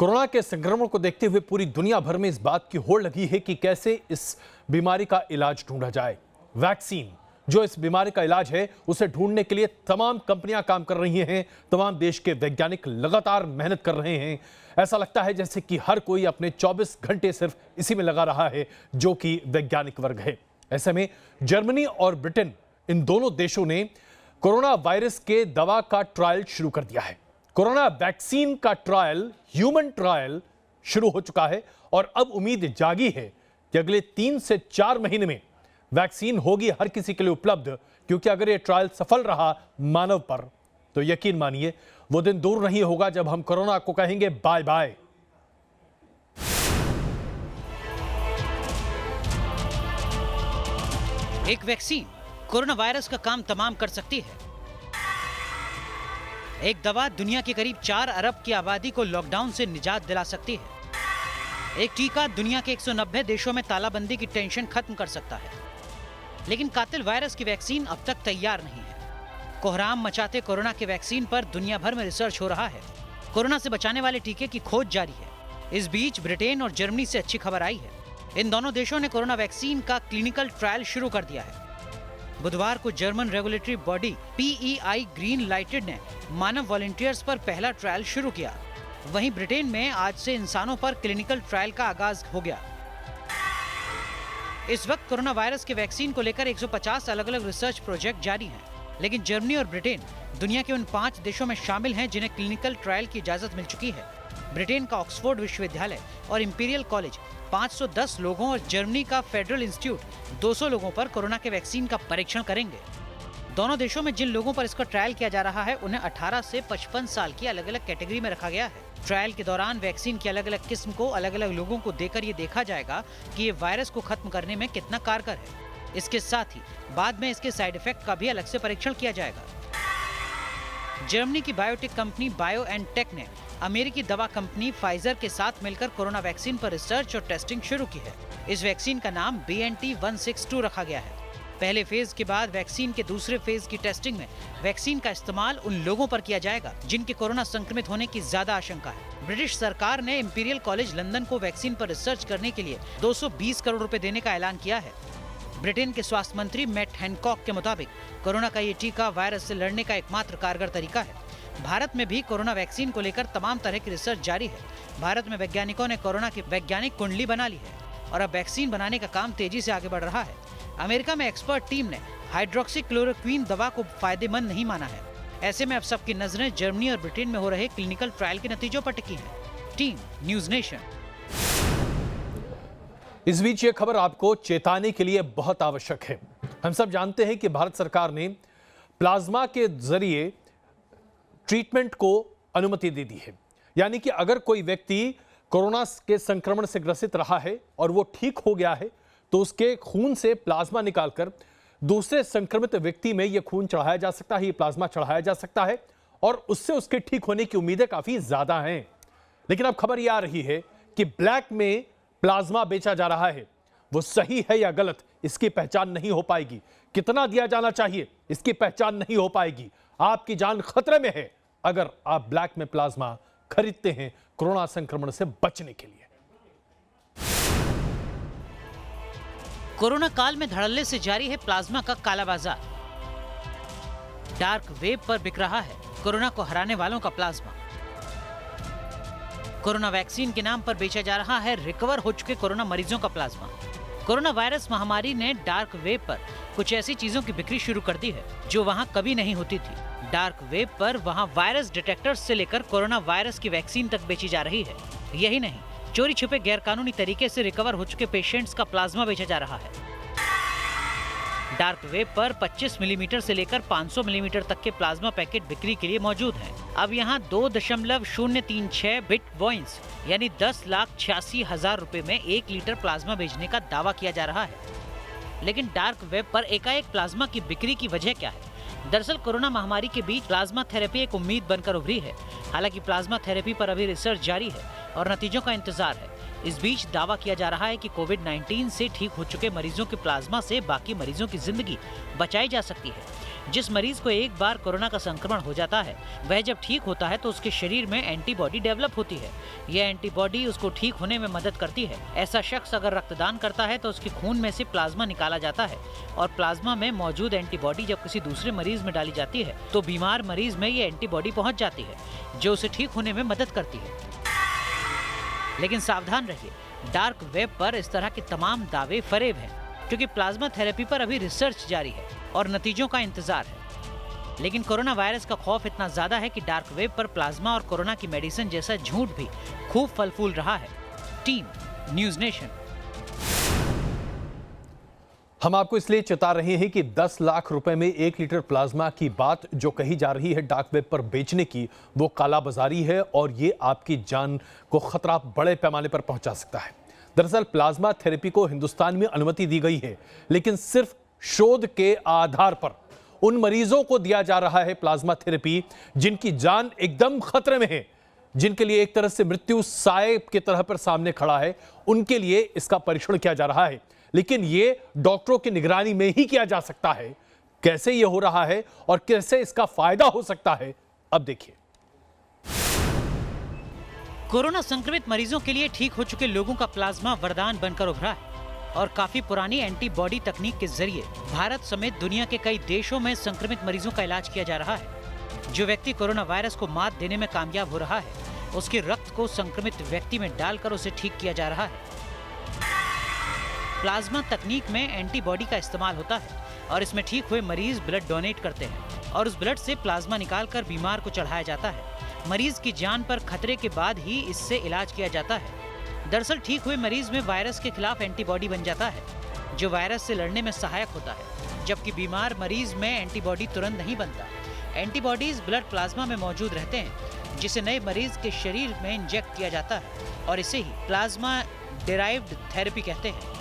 Corona के संक्रमण को देखते हुए पूरी दुनिया भर में इस बात की होड़ लगी है कि कैसे इस बीमारी का इलाज ढूंढा जाए। वैक्सीन जो इस बीमारी का इलाज है उसे ढूंढने के लिए तमाम कंपनियां काम कर रही हैं, तमाम देश के वैज्ञानिक लगातार मेहनत कर रहे हैं। ऐसा लगता है जैसे कि हर कोई अपने 24 घंटे सिर्फ इसी में लगा रहा है, जो कि वैज्ञानिक वर्ग है। ऐसे में जर्मनी और ब्रिटेन, इन दोनों देशों ने कोरोना वायरस के दवा का ट्रायल शुरू कर दिया है। कोरोना वैक्सीन का ट्रायल, ह्यूमन ट्रायल शुरू हो चुका है और अब उम्मीद जागी है कि अगले 3 से 4 महीने में वैक्सीन होगी हर किसी के लिए उपलब्ध, क्योंकि अगर यह ट्रायल सफल रहा मानव पर तो यकीन मानिए वो दिन दूर नहीं होगा जब हम कोरोना को कहेंगे बाय बाय। एक वैक्सीन कोरोना वायरस का काम तमाम कर सकती है। एक दवा दुनिया के करीब 4 अरब की आबादी को लॉकडाउन से निजात दिला सकती है। एक टीका दुनिया के 190 देशों में तालाबंदी की टेंशन खत्म कर सकता है। लेकिन कातिल वायरस की वैक्सीन अब तक तैयार नहीं है। कोहराम मचाते कोरोना के वैक्सीन पर दुनिया भर में रिसर्च हो रहा है। कोरोना से बचाने वाले टीके की खोज जारी है। इस बीच ब्रिटेन और जर्मनी से अच्छी खबर आई है। इन दोनों देशों ने कोरोना वैक्सीन का क्लिनिकल ट्रायल शुरू कर दिया है। बुधवार को German regulatory body PEI green lighted ने मानव वॉलंटियर्स पर पहला ट्रायल शुरू किया। वहीं ब्रिटेन में आज से इंसानों पर क्लिनिकल ट्रायल का आगाज हो गया। इस वक्त कोरोना वायरस के वैक्सीन को लेकर 150 अलग अलग रिसर्च प्रोजेक्ट जारी हैं। लेकिन जर्मनी और ब्रिटेन दुनिया के उन 5 देशों में शामिल हैं जिन्हें क्लिनिकल ट्रायल की इजाजत मिल चुकी है। ब्रिटेन का ऑक्सफोर्ड विश्वविद्यालय और इंपीरियल कॉलेज 510 लोगों और जर्मनी का फेडरल इंस्टीट्यूट 200 लोगों पर कोरोना के वैक्सीन का परीक्षण करेंगे। दोनों देशों में जिन लोगों पर इसका ट्रायल किया जा रहा है उन्हें 18 से 55 साल की अलग अलग कैटेगरी में रखा गया है। ट्रायल के दौरान वैक्सीन की अलग अलग किस्म को अलग अलग लोगों को देकर ये देखा जाएगा कि ये वायरस को खत्म करने में कितना कारगर है। इसके साथ ही बाद में इसके साइड इफेक्ट का भी अलग से परीक्षण किया जाएगा। जर्मनी की बायोटेक कंपनी बायोएनटेक ने अमेरिकी दवा कंपनी फाइजर के साथ मिलकर कोरोना वैक्सीन पर रिसर्च और टेस्टिंग शुरू की है। इस वैक्सीन का नाम BNT162 रखा गया है। पहले फेज के बाद वैक्सीन के दूसरे फेज की टेस्टिंग में वैक्सीन का इस्तेमाल उन लोगों पर किया जाएगा जिनके कोरोना संक्रमित होने की ज्यादा आशंका है। ब्रिटिश सरकार ने इंपीरियल कॉलेज लंदन को वैक्सीन पर रिसर्च करने के लिए 220 करोड़ रुपए देने का ऐलान किया है। ब्रिटेन के स्वास्थ्य मंत्री मैट हैनकॉक के मुताबिक कोरोना का ये टीका वायरस से लड़ने का एकमात्र कारगर तरीका है। भारत में भी कोरोना वैक्सीन को लेकर तमाम तरह की रिसर्च जारी है। भारत में वैज्ञानिकों ने कोरोना की वैज्ञानिक कुंडली बना ली है और अब वैक्सीन बनाने का काम तेजी से आगे बढ़ रहा है। अमेरिका में एक्सपर्ट टीम ने हाइड्रोक्सीक्लोरोक्वीन दवा को फायदेमंद नहीं माना है। ऐसे में अब सबकी नजरें जर्मनी और ब्रिटेन में हो रहे क्लिनिकल ट्रायल के नतीजों पर टिकी हैं। Team news nation. इस बीच ये खबर आपको चेताने के लिए बहुत आवश्यक है। हम सब जानते हैं कि भारत सरकार ने प्लाज्मा के जरिए ट्रीटमेंट को अनुमति दे दी है। यानी कि अगर कोई व्यक्ति कोरोना के संक्रमण से ग्रसित रहा है और वो ठीक हो गया है तो उसके खून से प्लाज्मा निकालकर दूसरे संक्रमित व्यक्ति में यह खून चढ़ाया जा सकता है, ये प्लाज्मा चढ़ाया जा सकता है और उससे उसके ठीक होने की उम्मीदें काफी ज्यादा हैं। लेकिन अब खबर यह आ रही है कि ब्लैक में प्लाज्मा बेचा जा रहा है। वो सही है या गलत, इसकी पहचान नहीं हो पाएगी। कितना दिया जाना चाहिए, इसकी पहचान नहीं हो पाएगी। आपकी जान खतरे में है अगर आप ब्लैक में प्लाज्मा खरीदते हैं कोरोना संक्रमण से बचने के लिए। कोरोना काल में धड़ल्ले से जारी है प्लाज्मा का काला बाजार। डार्क वेब पर बिक रहा है कोरोना को हराने वालों का प्लाज्मा। कोरोना वैक्सीन के नाम पर बेचा जा रहा है रिकवर हो चुके कोरोना मरीजों का प्लाज्मा। कोरोना वायरस महामारी ने डार्क वेब पर कुछ ऐसी चीजों की बिक्री शुरू कर दी है जो वहां कभी नहीं होती थी। डार्क वेब पर वहां वायरस डिटेक्टर्स से लेकर कोरोना वायरस की वैक्सीन तक बेची जा रही है। यही नहीं, चोरी छुपे गैरकानूनी तरीके से रिकवर हो चुके पेशेंट्स का प्लाज्मा बेचा जा रहा है। डार्क वेब पर 25 मिलीमीटर से लेकर 500 मिलीमीटर तक के प्लाज्मा पैकेट बिक्री के लिए मौजूद हैं। अब यहाँ 2.036 बिटकॉइंस यानी 10,86,000 रुपए में 1 लीटर प्लाज्मा बेचने का दावा किया जा रहा है। लेकिन डार्क वेब पर एकाएक प्लाज्मा की बिक्री की वजह क्या है? दरअसल कोरोना महामारी के बीच प्लाज्मा थेरेपी एक उम्मीद बनकर उभरी है। हालांकि प्लाज्मा थेरेपी पर अभी रिसर्च जारी है और नतीजों का इंतजार है। इस बीच दावा किया जा रहा है कि कोविड-19 से ठीक हो चुके मरीजों के प्लाज्मा से बाकी मरीजों की जिंदगी बचाई जा सकती है। जिस मरीज को एक बार कोरोना का संक्रमण हो जाता है, वह जब ठीक होता है तो उसके शरीर में एंटीबॉडी डेवलप होती है। यह एंटीबॉडी उसको ठीक होने में मदद करती है। ऐसा शख्स अगर रक्तदान करता है तो उसके खून में से प्लाज्मा निकाला जाता है और प्लाज्मा में मौजूद एंटीबॉडी जब किसी दूसरे मरीज में डाली जाती है तो बीमार मरीज में ये एंटीबॉडी पहुंच जाती है, जो उसे ठीक होने में मदद करती है। लेकिन सावधान रहिए, डार्क वेब पर इस तरह के तमाम दावे फरेब हैं, क्योंकि प्लाज्मा थेरेपी पर अभी रिसर्च जारी है और नतीजों का इंतजार है। लेकिन कोरोना वायरस का खौफ इतना ज्यादा है कि डार्क वेब पर प्लाज्मा और कोरोना की मेडिसिन जैसा झूठ भी खूब फल फूल रहा है। Team news nation. हम आपको इसलिए चेता रहे हैं कि 10 लाख रुपए में 1 लीटर प्लाज्मा की बात जो कही जा रही है डार्क वेब पर बेचने की, वो कालाबाजारी है और ये आपकी जान को खतरा बड़े पैमाने पर पहुंचा सकता है। दरअसल प्लाज्मा थेरेपी को हिंदुस्तान में अनुमति दी गई है, लेकिन सिर्फ शोध के आधार पर। उन मरीजों को दिया जा रहा है प्लाज्मा थेरेपी जिनकी जान एकदम खतरे में है, जिनके लिए एक तरह से मृत्यु साए की तरह पर सामने खड़ा है, उनके लिए इसका परीक्षण किया जा रहा है। लेकिन ये डॉक्टरों की निगरानी में ही किया जा सकता है। कैसे ये हो रहा है और कैसे इसका फायदा हो सकता है, अब देखिए। कोरोना संक्रमित मरीजों के लिए ठीक हो चुके लोगों का प्लाज्मा वरदान बनकर उभरा है और काफी पुरानी एंटीबॉडी तकनीक के जरिए भारत समेत दुनिया के कई देशों में संक्रमित मरीजों का इलाज किया जा रहा है। जो व्यक्ति कोरोना वायरस को मात देने में कामयाब हो रहा है, उसके रक्त को संक्रमित व्यक्ति में डालकर उसे ठीक किया जा रहा है। प्लाज्मा तकनीक में एंटीबॉडी का इस्तेमाल होता है और इसमें ठीक हुए मरीज ब्लड डोनेट करते हैं और उस ब्लड से प्लाज्मा निकालकर बीमार को चढ़ाया जाता है। मरीज की जान पर खतरे के बाद ही इससे इलाज किया जाता है। दरअसल ठीक हुए मरीज में वायरस के खिलाफ एंटीबॉडी बन जाता है, जो वायरस से लड़ने में सहायक होता है, जबकि बीमार मरीज में एंटीबॉडी तुरंत नहीं बनता। एंटीबॉडीज ब्लड प्लाज्मा में मौजूद रहते हैं, जिसे नए मरीज के शरीर में इंजेक्ट किया जाता है और इसे ही प्लाज्मा डिराइव्ड थेरेपी कहते हैं।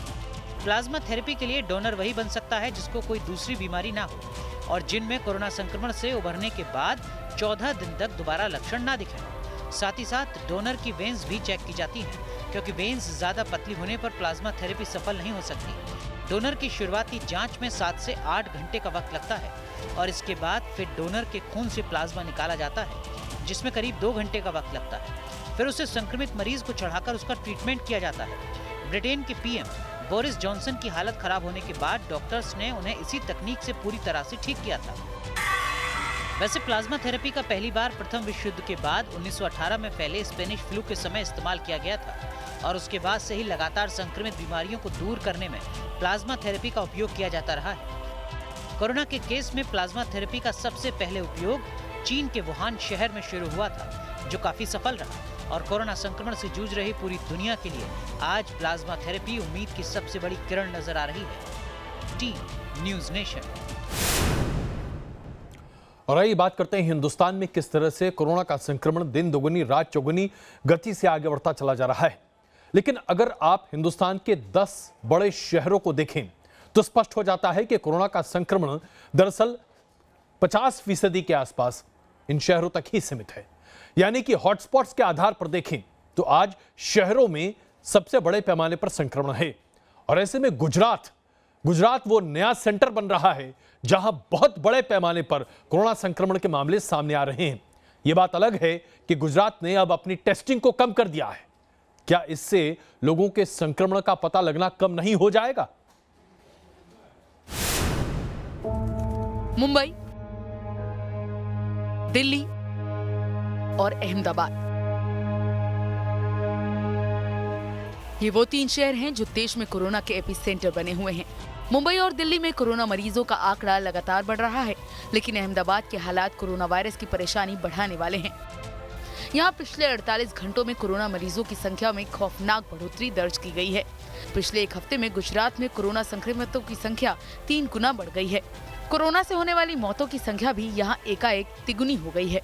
प्लाज्मा थेरेपी के लिए डोनर वही बन सकता है जिसको कोई दूसरी बीमारी ना हो और जिनमें कोरोना संक्रमण से उभरने के बाद 14 दिन तक दोबारा लक्षण ना दिखें। साथ ही साथ डोनर की वेन्स भी चेक की जाती हैं, क्योंकि वेन्स ज्यादा पतली होने पर प्लाज्मा थेरेपी सफल नहीं हो सकती। डोनर की शुरुआती जांच में 7 से 8 घंटे का वक्त लगता है और इसके बाद फिर डोनर के खून से प्लाज्मा निकाला जाता है, जिसमें करीब 2 घंटे का वक्त लगता है। फिर उसे संक्रमित मरीज को चढ़ाकर उसका ट्रीटमेंट किया जाता है। ब्रिटेन के पीएम बोरिस जॉनसन की हालत खराब होने के बाद डॉक्टर्स ने उन्हें इसी तकनीक से पूरी तरह से ठीक किया था। वैसे प्लाज्मा थेरेपी का पहली बार प्रथम विश्व युद्ध के बाद 1918 में फैले स्पेनिश फ्लू के समय इस्तेमाल किया गया था और उसके बाद से ही लगातार संक्रमित बीमारियों को दूर करने में प्लाज्मा थेरेपी का उपयोग किया जाता रहा है। कोरोना के केस में प्लाज्मा थेरेपी का सबसे पहले उपयोग चीन के वुहान शहर में शुरू हुआ था, जो काफी सफल रहा और कोरोना संक्रमण से जूझ रही पूरी दुनिया के लिए आज प्लाज्मा थेरेपी उम्मीद की सबसे बड़ी किरण नजर आ रही है। Team news nation. और आइए बात करते हैं हिंदुस्तान में किस तरह से कोरोना का संक्रमण दिन दोगुनी रात चौगुनी गति से आगे बढ़ता चला जा रहा है। लेकिन अगर आप हिंदुस्तान के 10 बड़े शहरों को देखें तो स्पष्ट हो जाता है कि कोरोना का संक्रमण दरअसल 50% के आसपास इन शहरों तक ही सीमित है। यानी कि हॉटस्पॉट्स के आधार पर देखें तो आज शहरों में सबसे बड़े पैमाने पर संक्रमण है और ऐसे में गुजरात वो नया सेंटर बन रहा है जहां बहुत बड़े पैमाने पर कोरोना संक्रमण के मामले सामने आ रहे हैं। यह बात अलग है कि गुजरात ने अब अपनी टेस्टिंग को कम कर दिया है। क्या इससे लोगों के संक्रमण का पता लगना कम नहीं हो जाएगा? मुंबई, दिल्ली और अहमदाबाद, ये वो 3 शहर हैं जो देश में कोरोना के एपिसेंटर बने हुए हैं। मुंबई और दिल्ली में कोरोना मरीजों का आंकड़ा लगातार बढ़ रहा है, लेकिन अहमदाबाद के हालात कोरोना वायरस की परेशानी बढ़ाने वाले हैं। यहाँ पिछले 48 घंटों में कोरोना मरीजों की संख्या में खौफनाक बढ़ोतरी दर्ज की गई है। पिछले एक हफ्ते में गुजरात में कोरोना संक्रमितों की संख्या 3 गुना बढ़ गई है। कोरोना से होने वाली मौतों की संख्या भी यहाँ एकाएक तिगुनी हो गई है।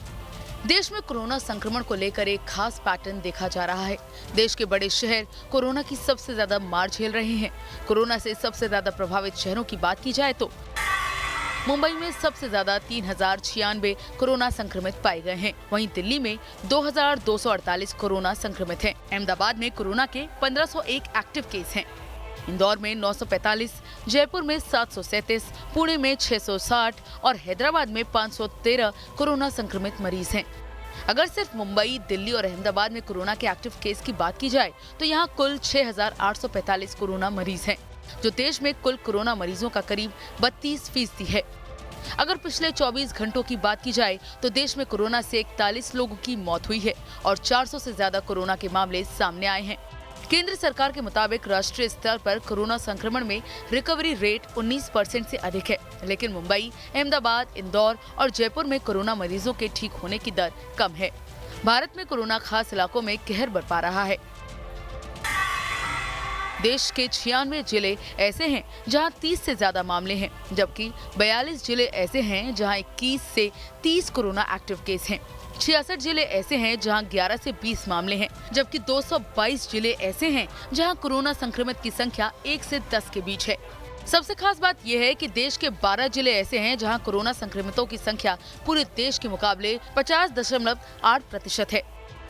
देश में कोरोना संक्रमण को लेकर एक खास पैटर्न देखा जा रहा है। देश के बड़े शहर कोरोना की सबसे ज्यादा मार झेल रहे हैं। कोरोना से सबसे ज्यादा प्रभावित शहरों की बात की जाए तो मुंबई में सबसे ज्यादा 3096 कोरोना संक्रमित पाए गए हैं। वहीं दिल्ली में 2248 कोरोना संक्रमित हैं। अहमदाबाद में कोरोना के 1501 एक्टिव केस हैं। इंदौर में 945, जयपुर में 737, पुणे में 660 और हैदराबाद में 513 कोरोना संक्रमित मरीज हैं। अगर सिर्फ मुंबई, दिल्ली और अहमदाबाद में कोरोना के एक्टिव केस की बात की जाए तो यहाँ कुल 6845 कोरोना मरीज हैं, जो देश में कुल कोरोना मरीजों का करीब 32% है। अगर पिछले 24 घंटों की बात की जाए तो देश में कोरोना से 41 लोगों की मौत हुई है और 400 से ज्यादा कोरोना के मामले सामने आए हैं। केंद्र सरकार के मुताबिक राष्ट्रीय स्तर पर कोरोना संक्रमण में रिकवरी रेट 19% से अधिक है, लेकिन मुंबई, अहमदाबाद, इंदौर और जयपुर में कोरोना मरीजों के ठीक होने की दर कम है। भारत में कोरोना खास इलाकों में कहर बरपा रहा है। देश के 96 जिले ऐसे हैं जहां 30 से ज्यादा मामले हैं, जबकि 42 जिले ऐसे हैं जहां 21 से 30 कोरोना एक्टिव केस हैं। 66 जिले ऐसे हैं जहां 11 से 20 मामले हैं, जबकि 222 जिले ऐसे हैं जहां कोरोना संक्रमित की संख्या 1 से 10 के बीच है। सबसे खास बात यह है कि देश के 12 जिले ऐसे हैं जहां कोरोना संक्रमितों की संख्या पूरे देश के मुकाबले 50.8% है।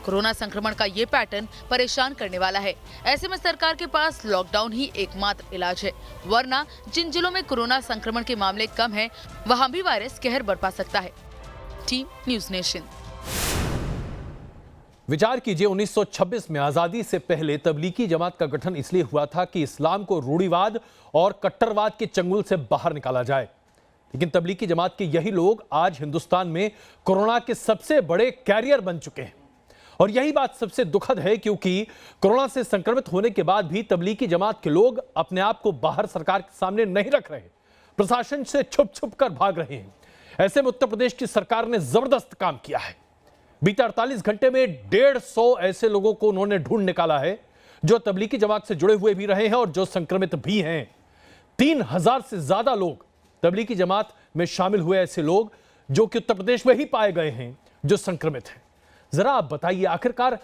कोरोना संक्रमण का ये पैटर्न परेशान करने वाला है। ऐसे में सरकार के पास लॉकडाउन ही एकमात्र इलाज है, वरना जिन जिलों में कोरोना संक्रमण के मामले कम हैं, वहां भी वायरस कहर बरपा सकता है। Team news nation. विचार कीजिए, 1926 में आजादी से पहले तबलीगी जमात का गठन इसलिए हुआ था कि इस्लाम को रूढ़िवाद और कट्टरवाद के चंगुल से बाहर निकाला जाए। लेकिन तबलीगी जमात के यही लोग आज हिंदुस्तान में कोरोना के सबसे बड़े कैरियर बन चुके हैं। और यही बात सबसे दुखद है, क्योंकि कोरोना से संक्रमित होने के बाद भी तबलीगी जमात के लोग अपने आप को बाहर सरकार के सामने नहीं रख रहे, प्रशासन से छुप छुप कर भाग रहे हैं। ऐसे में उत्तर प्रदेश की सरकार ने जबरदस्त काम किया है। बीते 48 घंटे में 150 ऐसे लोगों को उन्होंने ढूंढ निकाला है जो तबलीगी जमात से जुड़े हुए भी रहे हैं और जो संक्रमित भी हैं। 3000 से ज्यादा लोग तबलीगी जमात में शामिल हुए, ऐसे लोग जो कि उत्तर प्रदेश में ही पाए गए हैं जो संक्रमित हैं। जरा आप बताइए, आखिरकार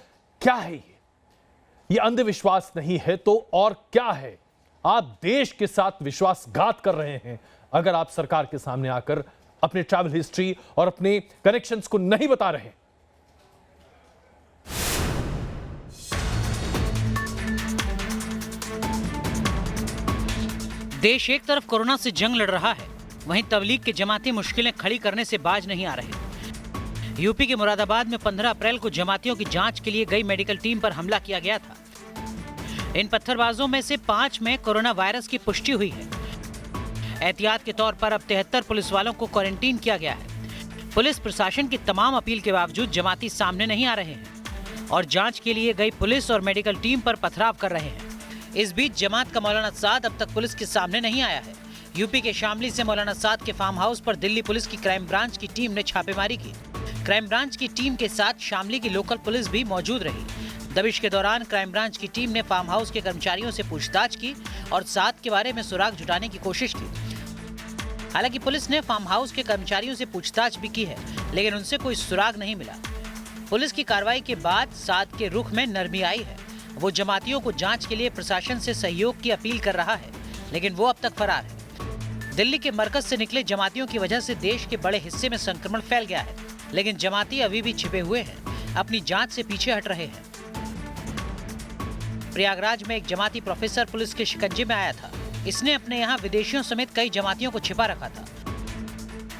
क्या है ये अंधविश्वास नहीं है तो और क्या है? आप देश के साथ विश्वासघात कर रहे हैं अगर आप सरकार के सामने आकर अपने ट्रैवल हिस्ट्री और अपने कनेक्शंस को नहीं बता रहे। देश एक तरफ कोरोना से जंग लड़ रहा है, वहीं तबलीग के जमाती मुश्किलें खड़ी करने से बाज नहीं आ रहे। यूपी के मुरादाबाद में 15 अप्रैल को जमातियों की जांच के लिए गई मेडिकल टीम पर हमला किया गया था। इन पत्थरबाजों में से 5 में कोरोना वायरस की पुष्टि हुई है। एहतियात के तौर पर अब 73 पुलिस वालों को क्वारंटीन किया गया है। पुलिस प्रशासन की तमाम अपील के बावजूद जमाती सामने नहीं आ रहे हैं और जांच के लिए गई पुलिस और मेडिकल टीम पर पथराव कर रहे हैं। इस बीच जमात का मौलाना साद अब तक पुलिस के सामने नहीं आया है। यूपी के शामली से मौलाना साद के फार्म हाउस पर दिल्ली पुलिस की क्राइम ब्रांच की टीम ने छापेमारी की। क्राइम ब्रांच की टीम के साथ शामली की लोकल पुलिस भी मौजूद रही। दबिश के दौरान क्राइम ब्रांच की टीम ने फार्म हाउस के कर्मचारियों से पूछताछ की और साद के बारे में सुराग जुटाने की कोशिश की। हालांकि पुलिस ने फार्म हाउस के कर्मचारियों से पूछताछ भी की है, लेकिन उनसे कोई सुराग नहीं मिला। पुलिस की कार्रवाई के बाद साद के रुख में नरमी आई है। वो जमातियों को जांच के लिए प्रशासन से सहयोग की अपील कर रहा है, लेकिन वो अब तक फरार है। दिल्ली के मरकज से निकले जमातियों की वजह से देश के बड़े हिस्से में संक्रमण फैल गया है, लेकिन जमाती अभी भी छिपे हुए हैं, अपनी जांच से पीछे हट रहे हैं। प्रयागराज में एक जमाती प्रोफेसर पुलिस के शिकंजे में आया था। इसने अपने यहाँ विदेशियों समेत कई जमातियों को छिपा रखा था।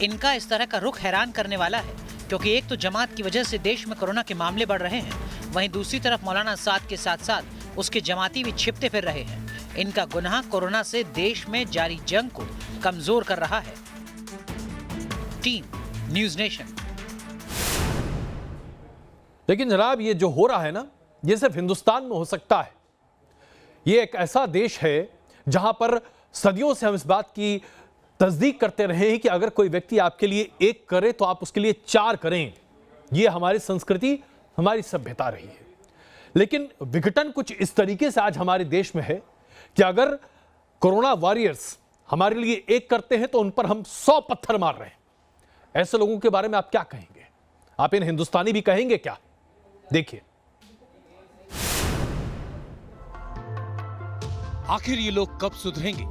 इनका इस तरह का रुख हैरान करने वाला है, क्योंकि एक तो जमात की वजह से देश में कोरोना के मामले बढ़ रहे हैं, वहीं दूसरी तरफ मौलाना साद के साथ साथ उसके जमाती भी छिपते फिर रहे हैं। इनका गुनाह कोरोना से देश में जारी जंग को कमजोर कर रहा है। Team news nation. लेकिन जनाब, ये जो हो रहा है ना, ये सिर्फ हिंदुस्तान में हो सकता है। ये एक ऐसा देश है जहां पर सदियों से हम इस बात की तस्दीक करते रहे हैं कि अगर कोई व्यक्ति आपके लिए एक करे तो आप उसके लिए 4 करें। ये हमारी संस्कृति, हमारी सभ्यता रही है। लेकिन विघटन कुछ इस तरीके से आज हमारे देश में है कि अगर कोरोना वॉरियर्स हमारे लिए एक करते हैं तो उन पर हम 100 पत्थर मार रहे हैं। ऐसे लोगों के बारे में आप क्या कहेंगे? आप इन हिंदुस्तानी भी कहेंगे क्या? देखिए। आखिर ये लोग कब सुधरेंगे?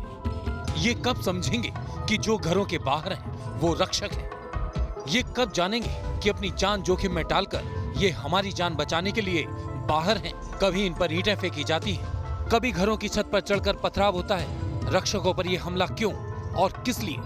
ये कब समझेंगे कि जो घरों के बाहर हैं वो रक्षक हैं। ये कब जानेंगे कि अपनी जान जोखिम में डालकर ये हमारी जान बचाने के लिए बाहर हैं। कभी इन पर ईंटें फेंकी जाती हैं, कभी घरों की छत पर चढ़कर पथराव होता है। रक्षकों पर ये हमला क्यों और किस लिए?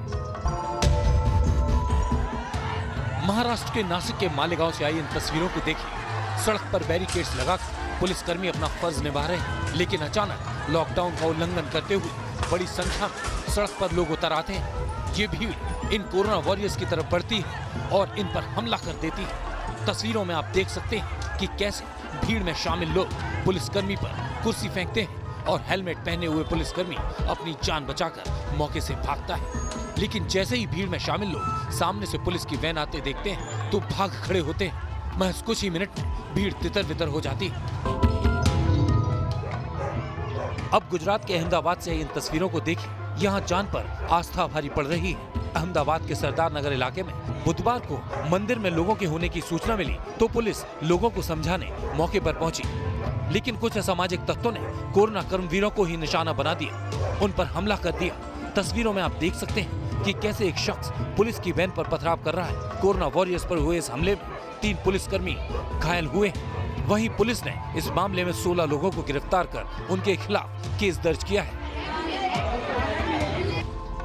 महाराष्ट्र के नासिक के मालेगांव से आई इन तस्वीरों को देखिए। सड़क पर बैरिकेड्स लगाकर पुलिसकर्मी अपना फर्ज निभा रहे हैं, लेकिन अचानक लॉकडाउन का उल्लंघन करते हुए बड़ी संख्या में सड़क पर लोग उतर आते हैं। ये भीड़ इन कोरोना वॉरियर्स की तरफ बढ़ती है और इन पर हमला कर देती है। तस्वीरों में आप देख सकते हैं कि कैसे भीड़ में शामिल लोग पुलिसकर्मी पर कुर्सी फेंकते हैं और हेलमेट पहने हुए पुलिसकर्मी अपनी जान बचाकर मौके से भागता है। लेकिन जैसे ही भीड़ में शामिल लोग सामने से पुलिस की वैन आते देखते हैं तो भाग खड़े होते हैं। महज कुछ ही मिनट में भीड़ तितर-बितर हो जाती है। अब गुजरात के अहमदाबाद से इन तस्वीरों को देखिए। यहाँ जान पर आस्था भारी पड़ रही है। अहमदाबाद के सरदार नगर इलाके में बुधवार को मंदिर में लोगों के होने की सूचना मिली तो पुलिस लोगों को समझाने मौके पर पहुंची, लेकिन कुछ असामाजिक तत्वों ने कोरोना कर्मवीरों को ही निशाना बना दिया, उन पर हमला कर दिया। तस्वीरों में आप देख सकते हैं कि कैसे एक शख्स पुलिस की वैन पर पथराव कर रहा है। कोरोना वॉरियर्स पर हुए इस हमले में 3 पुलिसकर्मी घायल हुए हैं। वहीं पुलिस ने इस मामले में 16 लोगों को गिरफ्तार कर उनके खिलाफ केस दर्ज किया है।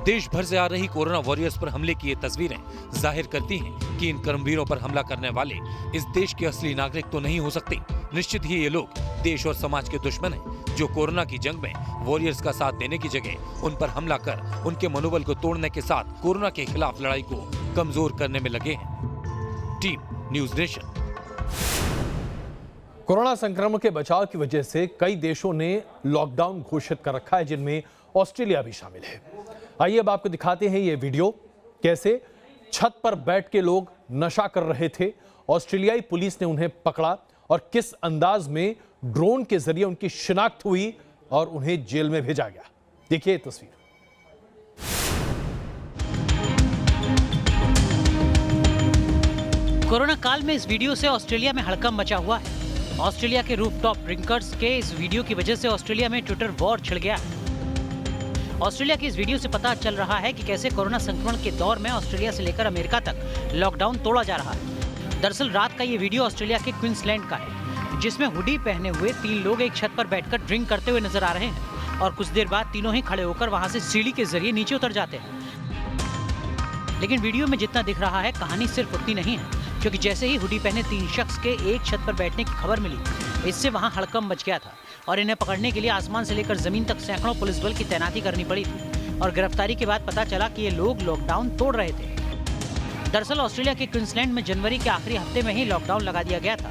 देश भर से आ रही कोरोना वॉरियर्स पर हमले की ये तस्वीरें जाहिर करती हैं कि इन कर्मवीरों पर हमला करने वाले इस देश के असली नागरिक तो नहीं हो सकते। निश्चित ही ये लोग देश और समाज के दुश्मन हैं, जो कोरोना की जंग में वॉरियर्स का साथ देने की जगह उन पर हमला कर उनके मनोबल को तोड़ने के साथ कोरोना के खिलाफ लड़ाई को कमजोर करने में लगे हैं। Team news nation. कोरोना संक्रमण के बचाव की वजह से कई देशों ने लॉकडाउन घोषित कर रखा है, जिनमें ऑस्ट्रेलिया भी शामिल है। आइए अब आपको दिखाते हैं ये वीडियो, कैसे छत पर बैठ के लोग नशा कर रहे थे। ऑस्ट्रेलियाई पुलिस ने उन्हें पकड़ा और किस अंदाज में ड्रोन के जरिए उनकी शिनाख्त हुई और उन्हें जेल में भेजा गया। देखिए तस्वीर। कोरोना काल में इस वीडियो से ऑस्ट्रेलिया में हड़कंप मचा हुआ है। ऑस्ट्रेलिया के रूफटॉप ड्रिंकर्स के इस वीडियो की वजह से ऑस्ट्रेलिया में ट्विटर वॉर छिड़ गया है। ऑस्ट्रेलिया की इस वीडियो से पता चल रहा है कि कैसे कोरोना संक्रमण के दौर में ऑस्ट्रेलिया से लेकर अमेरिका तक लॉकडाउन तोड़ा जा रहा है। दरअसल रात का ये वीडियो ऑस्ट्रेलिया के क्वींसलैंड का है, जिसमें हुडी पहने हुए 3 लोग एक छत पर बैठकर ड्रिंक करते हुए नजर आ रहे हैं और कुछ देर बाद तीनों ही खड़े होकर वहां से सीढ़ी के जरिए नीचे उतर जाते हैं। लेकिन वीडियो में जितना दिख रहा है कहानी सिर्फ उतनी नहीं है, क्योंकि जैसे ही हुडी पहने 3 शख्स के एक छत पर बैठने की खबर मिली, इससे वहां हड़कंप मच गया था और इन्हें पकड़ने के लिए आसमान से लेकर जमीन तक सैकड़ों पुलिस बल की तैनाती करनी पड़ी थी। और गिरफ्तारी के बाद पता चला कि ये लोग लॉकडाउन तोड़ रहे थे। दरअसल ऑस्ट्रेलिया के क्वींसलैंड में जनवरी के आखिरी हफ्ते में ही लॉकडाउन लगा दिया गया था,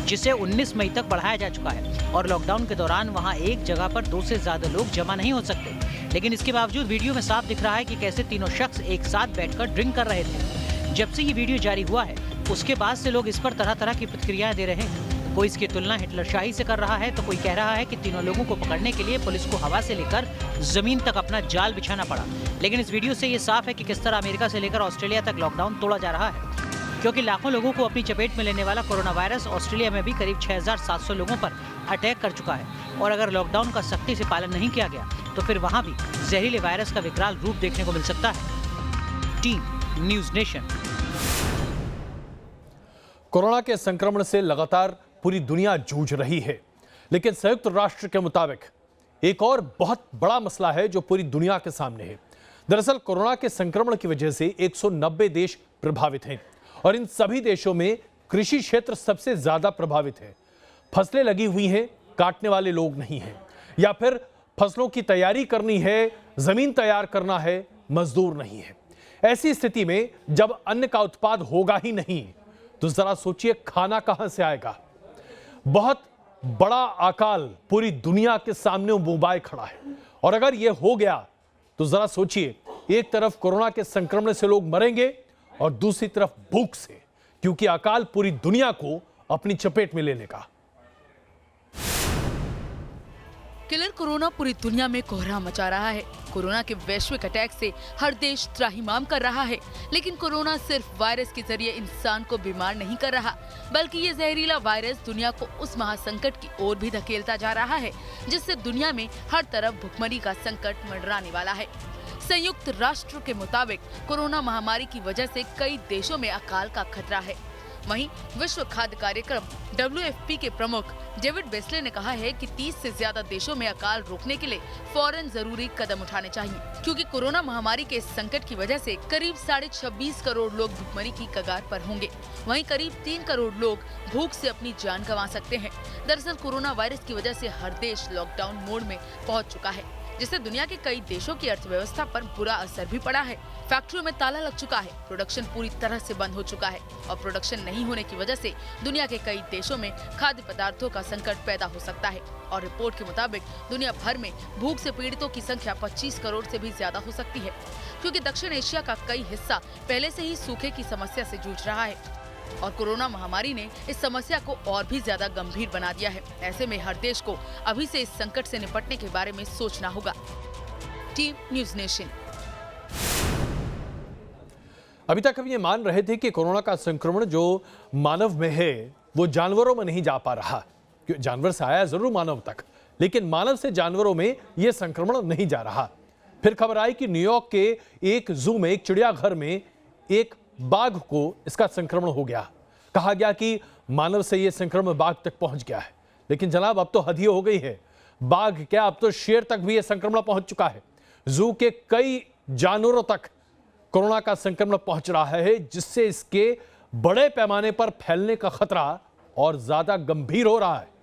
जिसे 19 मई तक बढ़ाया जा चुका है और लॉकडाउन के दौरान वहां एक जगह पर 2 से ज्यादा लोग जमा नहीं हो सकते। लेकिन इसके बावजूद वीडियो में साफ दिख रहा है कि कैसे तीनों शख्स एक साथ बैठकर ड्रिंक कर रहे थे। जब से ये वीडियो जारी हुआ है उसके बाद से लोग इस पर तरह तरह की प्रतिक्रियाएं दे रहे हैं। कोई इसकी तुलना हिटलरशाही से कर रहा है तो कोई कह रहा है कि तीनों लोगों को पकड़ने के लिए पुलिस को हवा से लेकर जमीन तक अपना जाल बिछाना पड़ा। लेकिन इस वीडियो से ये साफ है कि किस तरह अमेरिका से लेकर ऑस्ट्रेलिया तक लॉकडाउन तोड़ा जा रहा है, क्योंकि लाखों लोगों को अपनी चपेट में लेने वाला कोरोना वायरस ऑस्ट्रेलिया में भी करीब 6700 लोगों पर अटैक कर चुका है। और अगर लॉकडाउन का सख्ती से पालन नहीं किया गया तो फिर वहां भी जहरीले वायरस का विकराल रूप देखने को मिल सकता है। Team news nation. कोरोना के संक्रमण से लगातार पूरी दुनिया जूझ रही है, लेकिन संयुक्त राष्ट्र के मुताबिक एक और बहुत बड़ा मसला है जो पूरी दुनिया के सामने है। दरअसल कोरोना के संक्रमण की वजह से 190 देश प्रभावित हैं और इन सभी देशों में कृषि क्षेत्र सबसे ज्यादा प्रभावित है। फसलें लगी हुई हैं, काटने वाले लोग नहीं हैं, या फिर फसलों की तैयारी करनी है, जमीन तैयार करना है, मजदूर नहीं है। ऐसी स्थिति में जब अन्न का उत्पाद होगा ही नहीं तो जरा सोचिए खाना कहां से आएगा। बहुत बड़ा अकाल पूरी दुनिया के सामने मुंबाई खड़ा है और अगर यह हो गया तो जरा सोचिए, एक तरफ कोरोना के संक्रमण से लोग मरेंगे और दूसरी तरफ भूख से, क्योंकि अकाल पूरी दुनिया को अपनी चपेट में ले लेगा। किलर कोरोना पूरी दुनिया में कोहराम मचा रहा है। कोरोना के वैश्विक अटैक से हर देश त्राहिमाम कर रहा है, लेकिन कोरोना सिर्फ वायरस के जरिए इंसान को बीमार नहीं कर रहा, बल्कि ये जहरीला वायरस दुनिया को उस महासंकट की ओर भी धकेलता जा रहा है जिससे दुनिया में हर तरफ भुखमरी का संकट मंडराने वाला है। संयुक्त राष्ट्र के मुताबिक कोरोना महामारी की वजह से कई देशों में अकाल का खतरा है। वहीं विश्व खाद्य कार्यक्रम WFP के प्रमुख डेविड बेस्ले ने कहा है कि 30 से ज्यादा देशों में अकाल रोकने के लिए फौरन जरूरी कदम उठाने चाहिए, क्योंकि कोरोना महामारी के इस संकट की वजह से करीब 26.5 करोड़ लोग भुखमरी की कगार पर होंगे। वहीं करीब 3 करोड़ लोग भूख से अपनी जान गंवा सकते हैं। दरअसल कोरोना वायरस की वजह से हर देश लॉकडाउन मोड में पहुंच चुका है, जिससे दुनिया के कई देशों की अर्थव्यवस्था पर बुरा असर भी पड़ा है। फैक्ट्रियों में ताला लग चुका है, प्रोडक्शन पूरी तरह से बंद हो चुका है और प्रोडक्शन नहीं होने की वजह से दुनिया के कई देशों में खाद्य पदार्थों का संकट पैदा हो सकता है। और रिपोर्ट के मुताबिक दुनिया भर में भूख से पीड़ितों की संख्या 25 करोड़ से भी ज्यादा हो सकती है, क्योंकि दक्षिण एशिया का कई हिस्सा पहले से ही सूखे की समस्या से जूझ रहा है और कोरोना महामारी ने इस समस्या को और भी ज्यादा गंभीर बना दिया है। ऐसे में हर देश को अभी से इस संकट से निपटने के बारे में सोचना होगा। Team news nation. अभी तक हम ये मान रहे थे कि कोरोना का संक्रमण जो मानव में है वो जानवरों में नहीं जा पा रहा। जानवर से आया जरूर मानव तक, लेकिन मानव से जानवरों में यह संक्रमण नहीं जा रहा। फिर खबर आई कि न्यूयॉर्क के एक जू में, एक चिड़ियाघर में एक बाघ को इसका संक्रमण हो गया। कहा गया कि मानव से यह संक्रमण बाघ तक पहुंच गया है, लेकिन जनाब अब तो हद ही हो गई है। बाघ क्या, अब तो शेर तक भी यह संक्रमण पहुंच चुका है। जू के कई जानवरों तक कोरोना का संक्रमण पहुंच रहा है, जिससे इसके बड़े पैमाने पर फैलने का खतरा और ज्यादा गंभीर हो रहा है।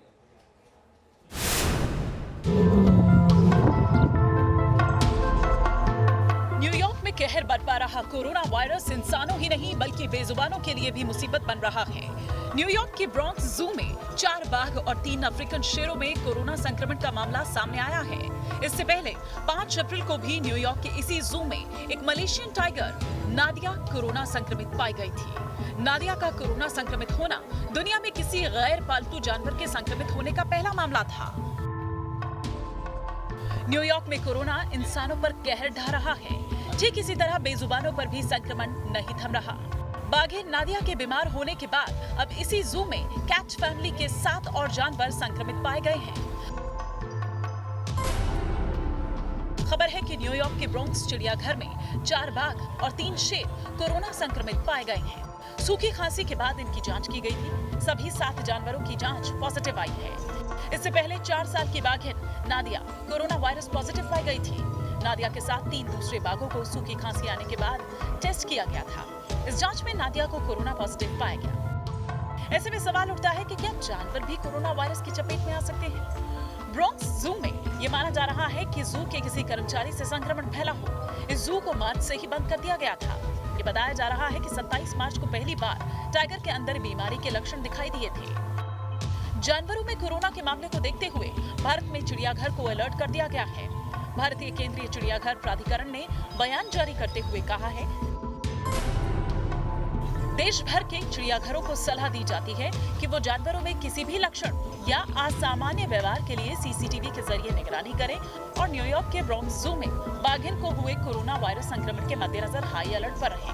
न्यूयॉर्क में कहर बरपा रहा कोरोना वायरस इंसानों ही नहीं बल्कि बेजुबानों के लिए भी मुसीबत बन रहा है। न्यूयॉर्क के ब्रॉन्क्स जू में 4 बाघ और 3 अफ्रीकन शेरों में कोरोना संक्रमण का मामला सामने आया है। इससे पहले 5 अप्रैल को भी न्यूयॉर्क के इसी जू में एक मलेशियन टाइगर नादिया कोरोना संक्रमित पाई गई थी। नादिया का कोरोना संक्रमित होना दुनिया में किसी गैर पालतू जानवर के संक्रमित होने का पहला मामला था। न्यूयॉर्क में कोरोना इंसानों पर कहर ढा रहा है, ठीक इसी तरह बेजुबानों पर भी संक्रमण नहीं थम रहा। बाघिन नादिया के बीमार होने के बाद अब इसी जू में कैट फैमिली के 7 और जानवर संक्रमित पाए गए हैं। खबर है कि न्यूयॉर्क के ब्रोंक्स चिड़ियाघर में 4 बाघ और 3 शेर कोरोना संक्रमित पाए गए हैं। सूखी खांसी के बाद इनकी जांच की गई थी। सभी 7 जानवरों की जांच पॉजिटिव आई है। इससे पहले 4 साल की बाघिन नादिया कोरोना वायरस पॉजिटिव पाई गई थी। नादिया के साथ 3 दूसरे बाघों को सूखी खांसी आने के बाद टेस्ट किया गया था। इस जांच में नादिया को कोरोना पॉजिटिव पाया गया। ऐसे में सवाल उठता है कि क्या जानवर भी कोरोना वायरस की चपेट में आ सकते हैं? ब्रोंक्स जू में ये माना जा रहा है कि जू के किसी कर्मचारी से संक्रमण फैला हो। इस जू को मार्च से ही बंद कर दिया गया था। ये बताया जा रहा है कि 27 मार्च को पहली बार टाइगर के अंदर बीमारी के लक्षण दिखाई दिए थे। जानवरों में कोरोना के मामले को देखते हुए भारत में चिड़ियाघर को अलर्ट कर दिया गया है। भारतीय केंद्रीय चिड़ियाघर प्राधिकरण ने बयान जारी करते हुए कहा है, देश भर के चिड़ियाघरों को सलाह दी जाती है कि वो जानवरों में किसी भी लक्षण या असामान्य व्यवहार के लिए सीसीटीवी के जरिए निगरानी करें और न्यूयॉर्क के ब्रोंक्स जू में बाघिन को हुए कोरोना वायरस संक्रमण के मद्देनजर हाई अलर्ट पर रहें।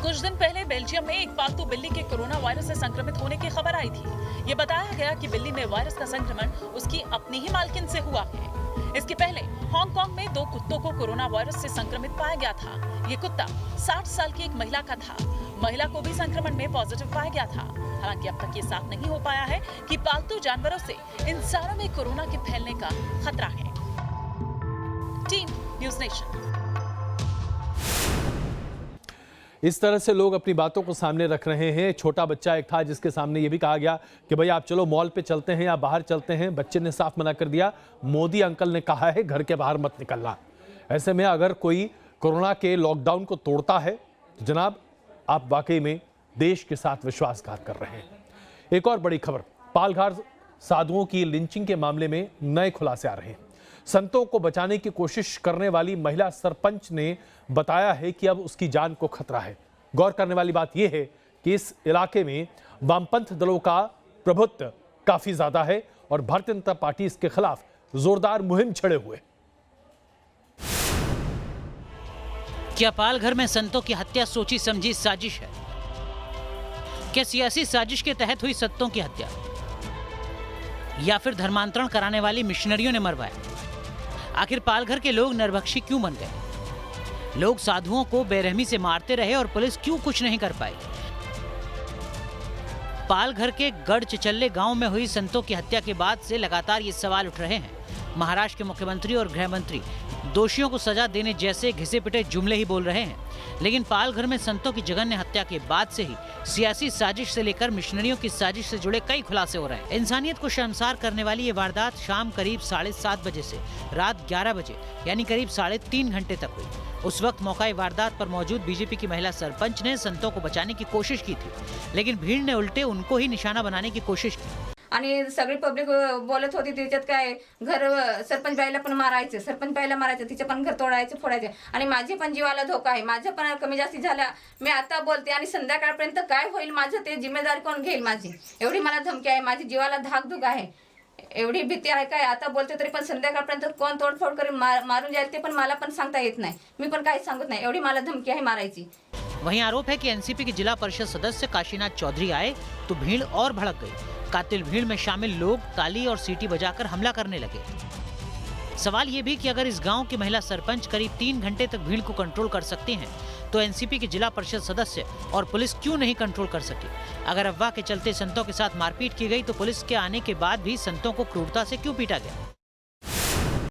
कुछ दिन पहले बेल्जियम में एक पालतू बिल्ली के कोरोना वायरस से संक्रमित होने की खबर आई थी। ये बताया गया कि बिल्ली में वायरस का संक्रमण उसकी अपनी ही मालकिन से हुआ है। इसके पहले हांगकांग में 2 कुत्तों को कोरोना वायरस से संक्रमित पाया गया था। ये कुत्ता 60 साल की एक महिला का था। महिला को भी संक्रमण में पॉजिटिव पाया गया था। हालांकि अब तक ये साफ नहीं हो पाया है कि पालतू जानवरों से इंसानों में कोरोना के फैलने का खतरा है। Team news nation. इस तरह से लोग अपनी बातों को सामने रख रहे हैं। छोटा बच्चा एक था जिसके सामने ये भी कहा गया कि भाई आप चलो मॉल पे चलते हैं या बाहर चलते हैं। बच्चे ने साफ मना कर दिया, मोदी अंकल ने कहा है घर के बाहर मत निकलना। ऐसे में अगर कोई कोरोना के लॉकडाउन को तोड़ता है तो जनाब आप वाकई में देश के साथ विश्वासघात कर रहे हैं। एक और बड़ी खबर, पालघर साधुओं की लिंचिंग के मामले में नए खुलासे आ रहे हैं। संतों को बचाने की कोशिश करने वाली महिला सरपंच ने बताया है कि अब उसकी जान को खतरा है। गौर करने वाली बात यह है कि इस इलाके में वामपंथ दलों का प्रभुत्व काफी ज्यादा है और भारतीय जनता पार्टी इसके खिलाफ जोरदार मुहिम छेड़े हुए। क्या पालघर में संतों की हत्या सोची समझी साजिश है? क्या सियासी साजिश के तहत हुई संतों की हत्या या फिर धर्मांतरण कराने वाली मिशनरियों ने मरवाया? आखिर पालघर के लोग नरभक्षी क्यों बन गए? लोग साधुओं को बेरहमी से मारते रहे और पुलिस क्यों कुछ नहीं कर पाई? पालघर के गढ़चिचल्ले गांव में हुई संतों की हत्या के बाद से लगातार ये सवाल उठ रहे हैं। महाराष्ट्र के मुख्यमंत्री और गृह मंत्री दोषियों को सजा देने जैसे घिसे पिटे जुमले ही बोल रहे हैं, लेकिन पालघर में संतों की जघन्य हत्या के बाद से ही सियासी साजिश से लेकर मिशनरियों की साजिश से जुड़े कई खुलासे हो रहे हैं। इंसानियत को शर्मसार करने वाली ये वारदात शाम करीब 7:30 बजे से रात 11 बजे यानी करीब 3.5 घंटे तक हुई। उस वक्त मौका वारदात पर मौजूद बीजेपी की महिला सरपंच ने संतों को बचाने की कोशिश की थी, लेकिन भीड़ ने उल्टे उनको ही निशाना बनाने की कोशिश की। आणि सगळी पब्लिक बोलत होती त्याच्यात काय घर सरपंच बाईला पण मारायचे, सरपंच बाईला मारायचे, तिचे पण घर तोडायचे फोडायचे आणि माझे पण जीवाला धोका आहे, माझं पण कमी जास्ती झाला। मी आता बोलते आणि संध्याकाळपर्यंत काय होईल माझं ते जिम्मेदारी कोण घेईल माझी? एवढी मला धमकी आहे, माझी जीवाला धाकधूक आहे, एवढी भीती आहे काय? आता बोलते तरी पण संध्याकाळपर्यंत कोण तोडफोड करून मारून जाईल ते पण मला पण सांगता येत नाही, मी पण काही सांगत नाही, एवढी मला धमकी आहे मारायची। वहीं आरोप है कि एनसीपी के जिला परिषद सदस्य काशीनाथ चौधरी आए तो भीड़ और भड़क गई। कातिल भीड़ में शामिल लोग ताली और सीटी बजाकर हमला करने लगे। सवाल ये भी कि अगर इस गांव की महिला सरपंच करीब 3 घंटे तक भीड़ को कंट्रोल कर सकती हैं, तो एनसीपी के जिला परिषद सदस्य और पुलिस क्यों नहीं कंट्रोल कर सकी? अगर अफवाह के चलते संतों के साथ मारपीट की गई तो पुलिस के आने के बाद भी संतों को क्रूरता से क्यों पीटा गया?